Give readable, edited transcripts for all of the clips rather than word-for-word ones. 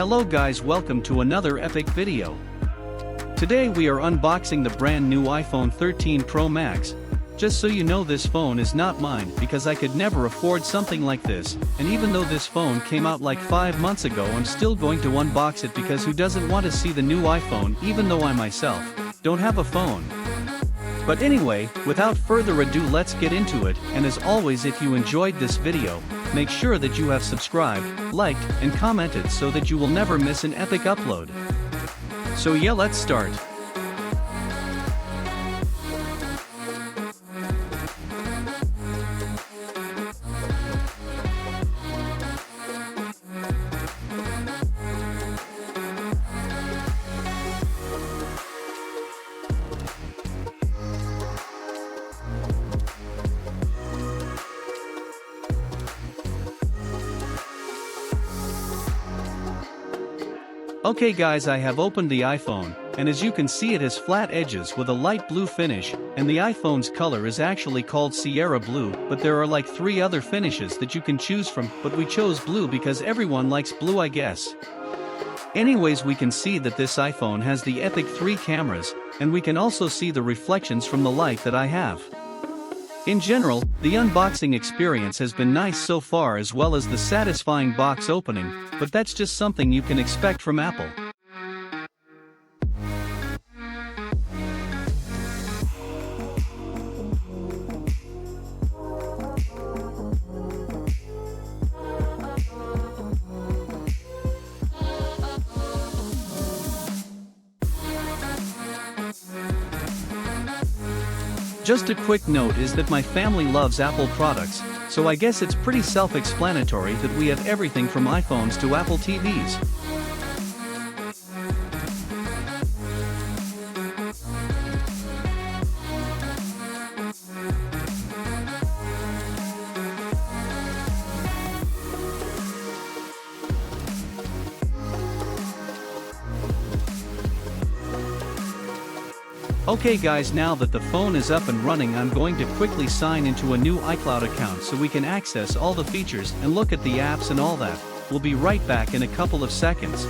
Hello guys, welcome to another epic video. Today we are unboxing the brand new iPhone 13 Pro Max. Just so you know, this phone is not mine because I could never afford something like this, and even though this phone came out like 5 months ago, I'm still going to unbox it because who doesn't want to see the new iPhone, even though I myself don't have a phone. But anyway, without further ado, let's get into it, and as always, if you enjoyed this video, make sure that you have subscribed, liked, and commented so that you will never miss an epic upload. So yeah, let's start. Okay guys, I have opened the iPhone, and as you can see, it has flat edges with a light blue finish, and the iPhone's color is actually called Sierra Blue, but there are like 3 other finishes that you can choose from, but we chose blue because everyone likes blue, I guess. Anyways, we can see that this iPhone has the epic 3 cameras, and we can also see the reflections from the light that I have. In general, the unboxing experience has been nice so far, as well as the satisfying box opening, but that's just something you can expect from Apple. Just a quick note is that my family loves Apple products, so I guess it's pretty self-explanatory that we have everything from iPhones to Apple TVs. Okay guys, now that the phone is up and running, I'm going to quickly sign into a new iCloud account so we can access all the features and look at the apps and all that. We'll be right back in a couple of seconds.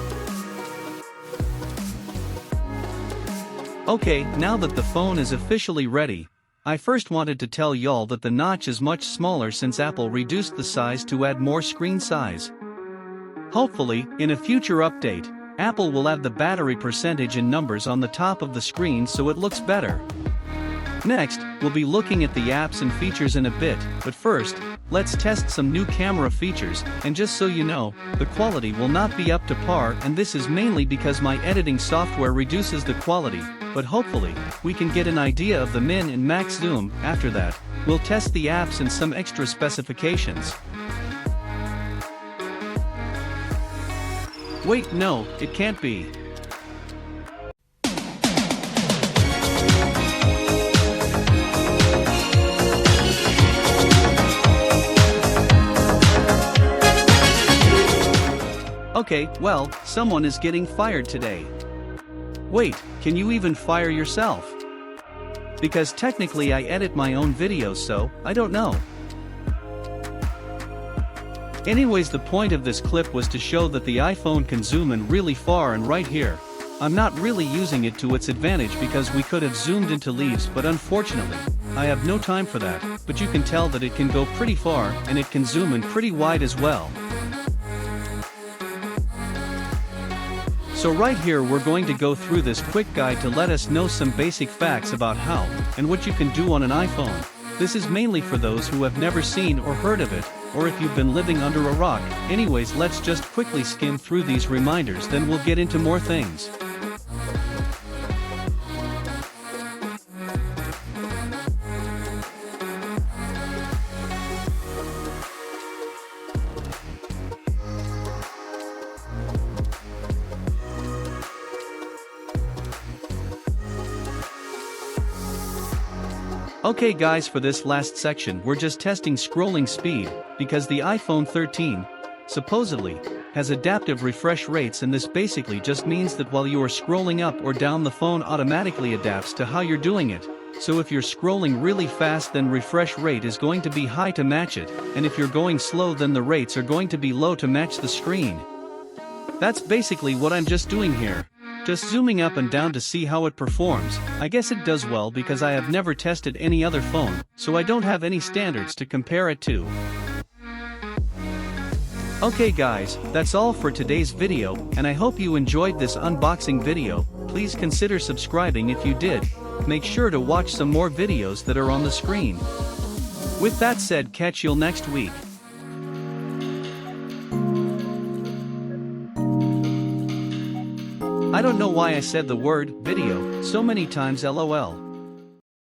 Okay, now that the phone is officially ready, I first wanted to tell y'all that the notch is much smaller since Apple reduced the size to add more screen size. Hopefully, in a future update, Apple will add the battery percentage and numbers on the top of the screen so it looks better. Next, we'll be looking at the apps and features in a bit, but first, let's test some new camera features, and just so you know, the quality will not be up to par, and this is mainly because my editing software reduces the quality, but hopefully, we can get an idea of the min and max zoom. After that, we'll test the apps and some extra specifications. Wait, no, it can't be. Okay, well, someone is getting fired today. Wait, can you even fire yourself? Because technically I edit my own videos, so I don't know. Anyways, the point of this clip was to show that the iPhone can zoom in really far, and right here, I'm not really using it to its advantage because we could have zoomed into leaves, but unfortunately, I have no time for that, but you can tell that it can go pretty far, and it can zoom in pretty wide as well. So right here we're going to go through this quick guide to let us know some basic facts about how and what you can do on an iPhone. This is mainly for those who have never seen or heard of it, or if you've been living under a rock. Anyways, let's just quickly skim through these reminders, then we'll get into more things. Okay guys, for this last section we're just testing scrolling speed, because the iPhone 13, supposedly, has adaptive refresh rates, and this basically just means that while you are scrolling up or down, the phone automatically adapts to how you're doing it. So if you're scrolling really fast, then refresh rate is going to be high to match it, and if you're going slow, then the rates are going to be low to match the screen. That's basically what I'm just doing here. Just zooming up and down to see how it performs. I guess it does well because I have never tested any other phone, so I don't have any standards to compare it to. Okay guys, that's all for today's video, and I hope you enjoyed this unboxing video. Please consider subscribing if you did. Make sure to watch some more videos that are on the screen. With that said, catch you next week. I don't know why I said the word video so many times, lol.